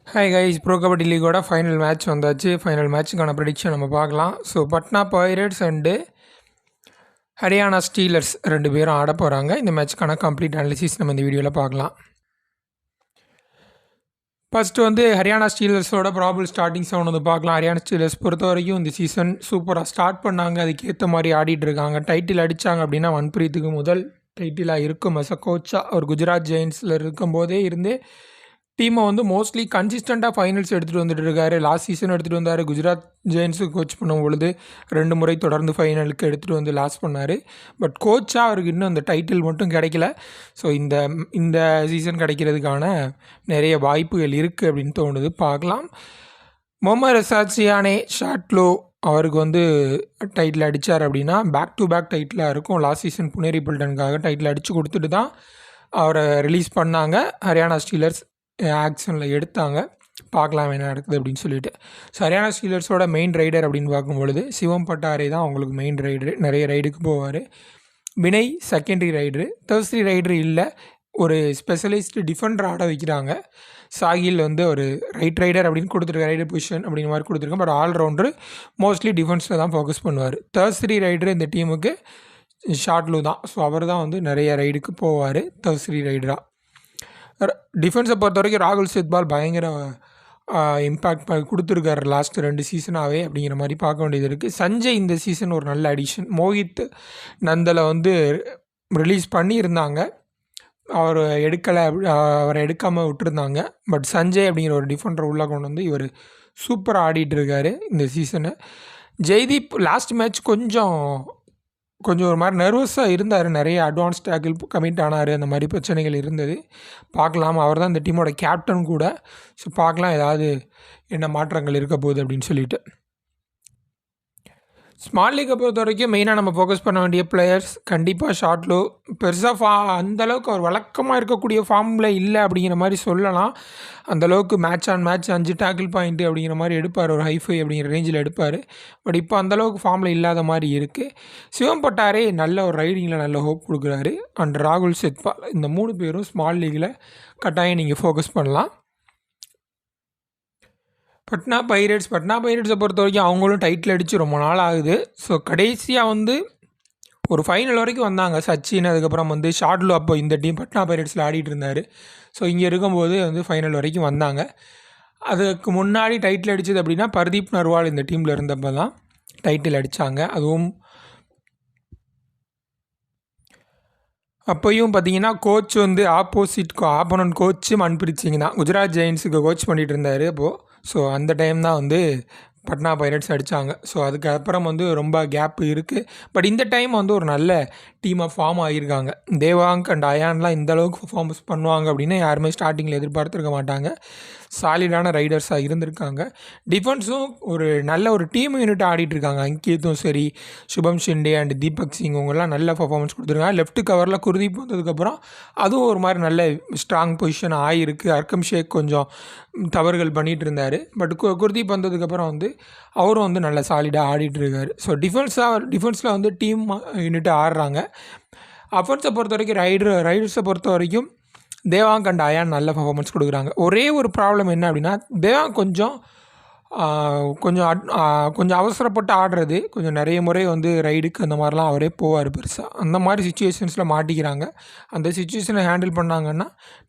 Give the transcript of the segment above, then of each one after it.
Hi guys, pro kabaddi லீகோட final match வந்தாச்சு. Final மேட்ச்சுக்கான ப்ரெடிக்ஷன் நம்ம பார்க்கலாம். So Patna Pirates and Haryana Steelers 2 பேரும் ஆட போகிறாங்க. இந்த மேட்ச்சுக்கான கம்ப்ளீட் அனாலிசிஸ் நம்ம இந்த வீடியோவில் பார்க்கலாம். ஃபஸ்ட்டு வந்து ஹரியானா ஸ்டீலர்ஸோட ப்ராபல் ஸ்டார்டிங் 7 வந்து பார்க்கலாம். ஹரியானா ஸ்டீலர்ஸ் பொறுத்த வரைக்கும் இந்த சீசன் சூப்பராக ஸ்டார்ட் பண்ணாங்க. அதுக்கேற்ற மாதிரி ஆடிட்டு இருக்காங்க. டைட்டில் அடித்தாங்க அப்படின்னா மன்பிரீத்துக்கு முதல் டைட்டிலாக இருக்கும். அஸ் அ கோச்சாக அவர் குஜராத் ஜெயின்ஸில் இருக்கும்போதே இருந்து டீமை வந்து மோஸ்ட்லி கன்சிஸ்டண்ட்டாக ஃபைனல்ஸ் எடுத்துகிட்டு வந்துட்டு இருக்காரு. லாஸ்ட் சீசன் எடுத்துகிட்டு வந்தார். குஜராத் ஜெயின்ஸுக்கு கோச் பண்ணும் பொழுது 2 முறை தொடர்ந்து ஃபைனலுக்கு எடுத்துகிட்டு வந்து லாஸ் பண்ணார். பட் கோச்சாக அவருக்கு இன்னும் அந்த டைட்டில் மட்டும் கிடைக்கல. ஸோ இந்த சீசன் கிடைக்கிறதுக்கான நிறைய வாய்ப்புகள் இருக்குது அப்படின்னு தோணுது. பார்க்கலாம். முகமது ரசாட்சியானே ஷாட்லோ அவருக்கு வந்து டைட்டில் அடித்தார் அப்படின்னா பேக் டு பேக் டைட்டிலாக இருக்கும். லாஸ்ட் சீசன் புனேரி பில்டனுக்காக டைட்டில் அடித்து கொடுத்துட்டு தான் அவரை ரிலீஸ் பண்ணாங்க. ஹரியானா ஸ்டீலர்ஸ் ஆக்ஷனில் எடுத்தாங்க. பார்க்கலாம் என்ன நடக்குது அப்படின்னு சொல்லிட்டு. ஸோ ஹரியானா ஸ்டீலர்ஸோட மெயின் ரைடர் அப்படின்னு பார்க்கும்பொழுது சிவம் பட்டாரே தான் அவங்களுக்கு மெயின் ரைடரு. நிறைய ரைடுக்கு போவார். Vinay secondary raider. Tertiary raider இல்லை, ஒரு ஸ்பெஷலிஸ்ட் டிஃபெண்டர் ஆட வைக்கிறாங்க. சாகில் வந்து ஒரு ரைட் ரைடர் அப்படின்னு கொடுத்துருக்க, ரைடர் பொசிஷன் அப்படிங்கிற மாதிரி கொடுத்துருக்கேன். பட் ஆல்ரவுண்டரு மோஸ்ட்லி டிஃபென்ஸில் தான் ஃபோக்கஸ் பண்ணுவார். தேர்ஸ்ரி ரைடரு இந்த டீமுக்கு ஷாட்லு தான். ஸோ அவர் தான் வந்து நிறைய ரைடுக்கு போவார் தேர்ஸ்ரி ரைடராக. டிஃபென்ஸை பொறுத்த வரைக்கும் ராகுல் சித்பால் பயங்கர இம்பேக்ட் கொடுத்துருக்காரு லாஸ்ட் 2 சீசனாகவே அப்படிங்கிற மாதிரி பார்க்க வேண்டியது இருக்குது. சஞ்சய் இந்த சீசன் ஒரு நல்ல அடிஷன். மோஹித் நந்தலை வந்து ரிலீஸ் பண்ணியிருந்தாங்க, அவர் எடுக்கலை, அவரை எடுக்காமல் விட்டுருந்தாங்க. பட் சஞ்சய் அப்படிங்கிற ஒரு டிஃபெண்டர் உள்ளே கொண்டு வந்து இவர் சூப்பராக ஆடிட்டுருக்காரு இந்த சீசனு. ஜெய்தீப் லாஸ்ட் மேட்ச் கொஞ்சம் ஒரு மாதிரி நர்வஸாக இருந்தார். நிறைய அட்வான்ஸ் டேக்கிள் கமிட் ஆனார். அந்த மாதிரி பிரச்சனைகள் இருந்தது. பார்க்கலாம். அவர் தான் இந்த டீமோட கேப்டன் கூட. ஸோ பார்க்கலாம் ஏதாவது என்ன மாற்றங்கள் இருக்க போகுது அப்படின்னு சொல்லிட்டு. ஸ்மால் லீக்கை பொறுத்த வரைக்கும் மெயினாக நம்ம ஃபோக்கஸ் பண்ண வேண்டிய பிளேயர்ஸ் கண்டிப்பாக ஷாட்லோ. பெருசாக அந்தளவுக்கு அவர் வழக்கமாக இருக்கக்கூடிய ஃபார்மில் இல்லை அப்படிங்கிற மாதிரி சொல்லலாம். அந்தளவுக்கு match on match 5 tackle point அப்படிங்கிற மாதிரி எடுப்பார். ஒரு ஹைஃபை அப்படிங்கிற ரேஞ்சில் எடுப்பார். பட் இப்போ அந்தளவுக்கு ஃபார்மில் இல்லாத மாதிரி இருக்குது. சிவம் பட்டாரே நல்ல ஒரு ரைடிங்கில் நல்ல ஹோப் கொடுக்குறாரு. அண்ட் ராகுல் சித்பால், இந்த 3 பேரும் ஸ்மால் லீக்கில் கட்டாயம் நீங்கள் ஃபோக்கஸ் பண்ணலாம். பட்னா பைரேட்ஸை பொறுத்த வரைக்கும் அவங்களும் டைட்டில் அடித்து ரொம்ப நாள் ஆகுது. ஸோ கடைசியாக வந்து ஒரு ஃபைனல் வரைக்கும் வந்தாங்க. சச்சின், அதுக்கப்புறம் வந்து ஷாட்லு அப்போ இந்த டீம் பட்னா பைரேட்ஸில் ஆடிட்டு இருந்தார். ஸோ இங்கே இருக்கும்போது வந்து ஃபைனல் வரைக்கும் வந்தாங்க. அதுக்கு முன்னாடி டைட்டில் அடித்தது அப்படின்னா பர்தீப் நர்வால் இந்த டீமில் இருந்தப்போ தான் டைட்டில் அடித்தாங்க. அதுவும் அப்போயும் பார்த்தீங்கன்னா கோச் வந்து ஆப்போனன்ட் கோச்சு மன்பிரீத் சிங் தான். குஜராத் ஜெயின்ஸுக்கு கோச் பண்ணிகிட்டு இருந்தார் அப்போது. ஸோ அந்த டைம் தான் வந்து பட்னா பைரேட்ஸ் அடித்தாங்க. ஸோ அதுக்கப்புறம் வந்து ரொம்ப கேப் இருக்குது. பட் இந்த டைம் வந்து ஒரு நல்ல டீமாக ஃபார்ம் ஆகியிருக்காங்க. தேவாங்க் அண்ட் அயான்லாம் இந்தளவுக்கு பர்ஃபார்மன்ஸ் பண்ணுவாங்க அப்படின்னு யாருமே ஸ்டார்டிங்கில் எதிர்பார்த்துருக்க மாட்டாங்க. சாலிடான ரைடர்ஸாக இருந்திருக்காங்க. டிஃபென்ஸும் ஒரு நல்ல ஒரு டீம் யூனிட்டாக ஆடிட்டுருக்காங்க. அங்கித்தும் சரி, சுபம் ஷிண்டே அண்ட் தீபக் சிங் இவங்கெல்லாம் நல்ல பர்ஃபார்மன்ஸ் கொடுத்துருக்காங்க. லெஃப்ட் கவரில் குர்தீப் வந்ததுக்கப்புறம் அதுவும் ஒரு மாதிரி நல்ல ஸ்ட்ராங் பொசிஷன் ஆகிருக்கு. அர்க்கம் ஷேக் கொஞ்சம் தவறுகள் பண்ணிகிட்டு இருந்தார். பட் குர்தீப் வந்ததுக்கப்புறம் வந்து அவரும் வந்து நல்ல சாலிடாக ஆடிட்டுருக்காரு. ஸோ டிஃபென்ஸில் வந்து டீம் யூனிட்டாக ஆடுறாங்க. அஃபென்ஸை பொறுத்த வரைக்கும் ரைடர்ஸை பொறுத்த வரைக்கும் தேவாங்க் அண்ட் அயான் நல்ல பர்ஃபார்மன்ஸ் கொடுக்குறாங்க. ஒரே ஒரு ப்ராப்ளம் என்ன அப்படின்னா தேவாங்க் கொஞ்சம் அவசரப்பட்டு ஆடுறது, கொஞ்சம் நிறைய முறை வந்து ரைடுக்கு அந்த மாதிரிலாம் அவரே போவார் பெருசாக. அந்த மாதிரி சுச்சுவேஷன்ஸில் மாட்டிக்கிறாங்க. அந்த சுச்சுவேஷனை ஹேண்டில் பண்ணாங்கன்னா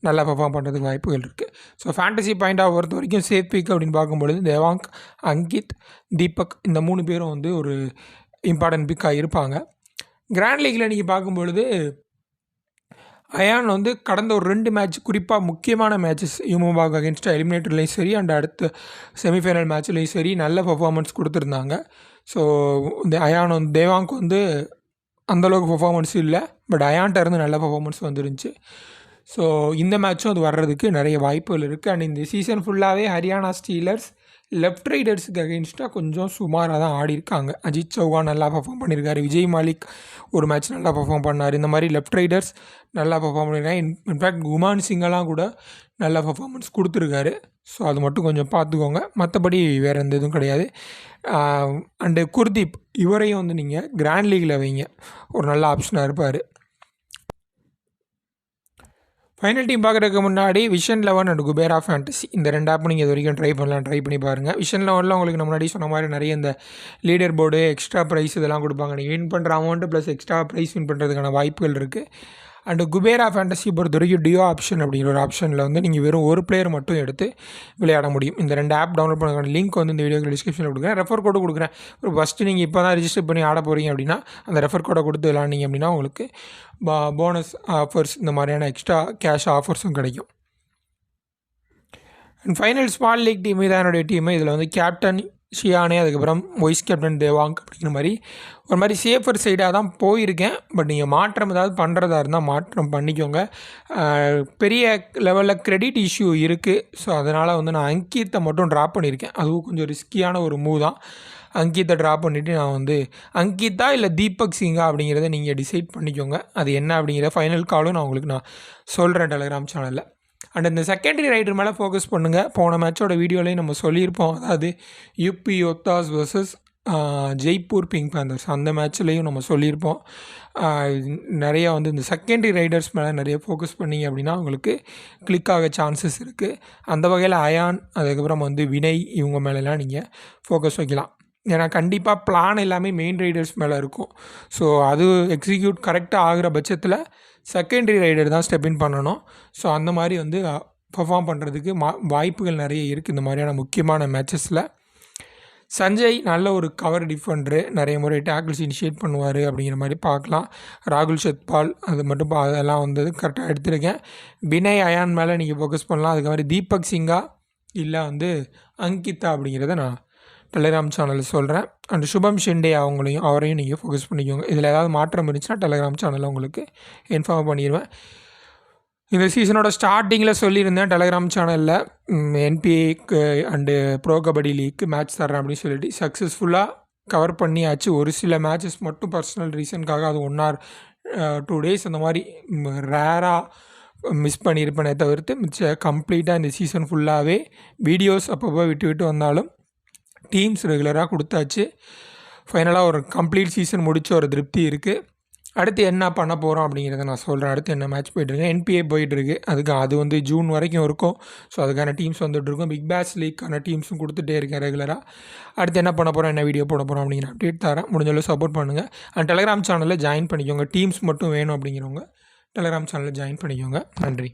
நல்லா பர்ஃபார்ம் பண்ணுறதுக்கு வாய்ப்புகள் இருக்குது. ஸோ ஃபேண்டசி பாயிண்டாக பொறுத்த வரைக்கும் சேஃப் பிக் அப்படின்னு பார்க்கும்பொழுது தேவாங்க், அங்கித், தீபக் இந்த 3 பேரும் வந்து ஒரு இம்பார்ட்டன்ட் பிக்காக இருப்பாங்க. கிராண்ட் லீக்கில் நீங்கள் பார்க்கும்பொழுது அயான் வந்து கடந்த ஒரு 2 மேட்ச், குறிப்பாக முக்கியமான மேட்சஸ் யூமோபாக் அகேன்ஸ்டாக எலிமினேட்டர்லேயும் சரி அண்ட் அடுத்த செமிஃபைனல் மேட்ச்லேயும் சரி நல்ல பர்ஃபார்மன்ஸ் கொடுத்துருந்தாங்க. ஸோ இந்த அயான் வந்து தேவாங்க் வந்து அந்தளவுக்கு பர்ஃபார்மன்ஸ் இல்லை. பட் அயான்ட்ட இருந்து நல்ல பர்ஃபார்மன்ஸ் வந்துருந்துச்சு. ஸோ இந்த மேட்சும் அது வர்றதுக்கு நிறைய வாய்ப்புகள் இருக்குது. அண்ட் இந்த சீசன் ஃபுல்லாகவே ஹரியானா ஸ்டீலர்ஸ் லெஃப்ட் ரைடர்ஸுக்கு அகெயின்ஸ்டாக கொஞ்சம் சுமாராக தான் ஆடிருக்காங்க. அஜித் சௌஹான் நல்லா பர்ஃபார்ம் பண்ணியிருக்காரு. விஜய் மாலிக் ஒரு மேட்ச் நல்லா பர்ஃபார்ம் பண்ணார். இந்த மாதிரி லெஃப்ட் ரைடர்ஸ் நல்லா பர்ஃபார்ம் பண்ணியிருக்காங்க. இன்ஃபேக்ட் குமான் சிங்கெல்லாம் கூட நல்ல பர்ஃபார்மன்ஸ் கொடுத்துருக்காரு. ஸோ அது மட்டும் கொஞ்சம் பார்த்துக்கோங்க. மற்றபடி வேறு எந்த இதுவும் கிடையாது. அண்டு குர்தீப் இவரையும் வந்து நீங்கள் கிராண்ட் லீக்கில் வைங்க, ஒரு நல்ல ஆப்ஷனாக இருப்பார். ஃபைனல் டீம் பார்க்குறதுக்கு முன்னாடி விஷன் 11 அண்ட் குபேரா ஃபேண்டசி இந்த 2 ஆப் நீங்கள் இது வரைக்கும் ட்ரை பண்ணி பாருங்கள். விஷன் 11 உங்களுக்கு நான் முன்னாடி சொன்ன மாதிரி நிறைய இந்த லீடர் போர்டு எக்ஸ்ட்ரா ப்ரைஸ் இதெல்லாம் கொடுப்பாங்க. நீங்கள் வின் பண்ணுற amount plus extra prize win பண்ணுறதுக்கான வாய்ப்புகள் இருக்குது. அண்டு குபேரா ஃபேண்டசி பொறுத்த வரைக்கும் டியோ ஆப்ஷன் அப்படிங்கிற ஒரு ஆப்ஷனில் வந்து நீங்கள் வெறும் ஒரு பிளேயர் மட்டும் எடுத்து விளையாட முடியும். இந்த 2 ஆப் டவுன்லோட் பண்ணுறதுக்கான லிங்க் வந்து இந்த வீடியோக்கு டிஸ்கிரிப்ஷனில் கொடுக்குறேன். ரெஃபர் கோடு கொடுக்குறேன். ஒரு ஃபஸ்ட்டு நீங்கள் இப்போ தான் ரிஜிஸ்டர் பண்ணி ஆட போகிறீங்க அப்படின்னா அந்த ரெஃபர் கோடை கொடுத்து விளாண்டிங்க அப்படின்னா உங்களுக்கு போனஸ் ஆஃபர்ஸ் இந்த மாதிரியான எக்ஸ்ட்ரா கேஷ் ஆஃபர்ஸும் கிடைக்கும். And final small league team தான் என்னுடைய டீமு. இதில் வந்து கேப்டன் ஷியானே, அதுக்கப்புறம் வைஸ் கேப்டன் தேவாங் அப்படிங்கிற மாதிரி ஒரு மாதிரி சேஃபர் சைடாக தான் போயிருக்கேன். பட் நீங்கள் மாற்றம் ஏதாவது பண்ணுறதா இருந்தால் மாற்றம் பண்ணிக்கோங்க. பெரிய லெவலில் கிரெடிட் இஷ்யூ இருக்குது. ஸோ அதனால் வந்து நான் அங்கீத்தை மட்டும் ட்ராப் பண்ணியிருக்கேன். அதுவும் கொஞ்சம் ரிஸ்கியான ஒரு மூவ் தான். அங்கீத்தை ட்ராப் பண்ணிவிட்டு நான் வந்து அங்கீத்தா இல்லை தீபக் சிங்கா அப்படிங்கிறத நீங்கள் டிசைட் பண்ணிக்கோங்க. அது என்ன அப்படிங்கிற ஃபைனல் காலும் நான் உங்களுக்கு சொல்கிறேன் டெலிகிராம் சேனலில். அண்ட் இந்த செகண்டரி ரைடர் மேலே ஃபோக்கஸ் பண்ணுங்கள். போன மேட்சோட வீடியோலேயும் நம்ம சொல்லியிருப்போம். அதாவது UP Yoddhas versus Jaipur Pink Panthers அந்த மேட்ச்லேயும் நம்ம சொல்லியிருப்போம். நிறையா வந்து இந்த செகண்டரி ரைடர்ஸ் மேலே நிறைய ஃபோக்கஸ் பண்ணிங்க அப்படின்னா உங்களுக்கு கிளிக் ஆக சான்சஸ் இருக்குது. அந்த வகையில் அயான், அதுக்கப்புறம் வந்து வினய், இவங்க மேலெலாம் நீங்கள் ஃபோக்கஸ் வைக்கலாம். ஏன்னா கண்டிப்பாக பிளான் எல்லாமே மெயின் ரைடர்ஸ் மேலே இருக்கும். ஸோ அது எக்ஸிக்யூட் கரெக்டாக ஆகிற பட்சத்தில் செகண்டரி ரைடர் தான் ஸ்டெப் இன் பண்ணணும். ஸோ அந்த மாதிரி வந்து பர்ஃபார்ம் பண்ணுறதுக்கு வாய்ப்புகள் நிறைய இருக்குது இந்த மாதிரியான முக்கியமான மேட்சஸில். சஞ்சய் நல்ல ஒரு கவர் டிஃபெண்டரு, நிறைய முறை டேக்கிள்ஸ் இனிஷியேட் பண்ணுவார் அப்படிங்கிற மாதிரி பார்க்கலாம். ராகுல் சத்பால் அது மட்டும் அதெல்லாம் வந்து கரெக்டாக எடுத்திருக்கேன். வினய், அயான் மேலே நீங்கள் ஃபோக்கஸ் பண்ணலாம். அதுக்கு மாதிரி தீபக் சிங்கா இல்லை வந்து அங்கிதா அப்படிங்கிறத நான் டெலிகிராம் சேனலில் சொல்கிறேன். அண்ட் சுபம் ஷிண்டே அவரையும் நீங்கள் ஃபோக்கஸ் பண்ணிக்கோங்க. இதில் ஏதாவது மாற்றம் இருந்துச்சுன்னா டெலிகிராம் சேனலில் உங்களுக்கு இன்ஃபார்ம் பண்ணிடுவேன். இந்த சீசனோட ஸ்டார்டிங்கில் சொல்லியிருந்தேன் டெலிகிராம் சேனலில் என்பிஏக்கு அண்டு ப்ரோ கபடி லீக்கு மேட்ச் தர்றேன் அப்படின்னு சொல்லிட்டு சக்ஸஸ்ஃபுல்லாக கவர் பண்ணியாச்சு. ஒரு சில மேட்சஸ் மட்டும் பர்சனல் ரீசனுக்காக அது 1 or 2 days அந்த மாதிரி ரேராக மிஸ் பண்ணியிருப்பேனே தவிர்த்து மிச்சம் கம்ப்ளீட்டாக இந்த சீசன் ஃபுல்லாகவே வீடியோஸ் அப்பப்போ விட்டு வந்தாலும் டீம்ஸ் ரெகுலராக கொடுத்தாச்சு. ஃபைனலாக ஒரு கம்ப்ளீட் சீசன் முடித்த ஒரு திருப்தி இருக்குது. அடுத்து என்ன பண்ண போகிறோம் அப்படிங்கிறத நான் சொல்கிறேன். அடுத்து என்ன மேட்ச் போய்ட்டுருக்கு, என்பிஏ போயிட்டுருக்கு. அது வந்து ஜூன் வரைக்கும் இருக்கும். ஸோ அதுக்கான டீம்ஸ் வந்துட்டுருக்கும். பிக் பேஷ் லீக்கான டீம்ஸும் கொடுத்துட்டே இருக்கேன் ரெகுலராக. அடுத்து என்ன பண்ண போகிறோம், என்ன வீடியோ போட போகிறோம் அப்படிங்கிற அப்டேட் தரேன். முடிஞ்சளவு சப்போர்ட் பண்ணுங்கள். அண்ட் டெலிகிராம் சேனலில் ஜாயின் பண்ணிக்கோங்க. டீம்ஸ் மட்டும் வேணும் அப்படிங்கிறவங்க டெலிகிராம் சேனலில் ஜாயின் பண்ணிக்கோங்க. நன்றி.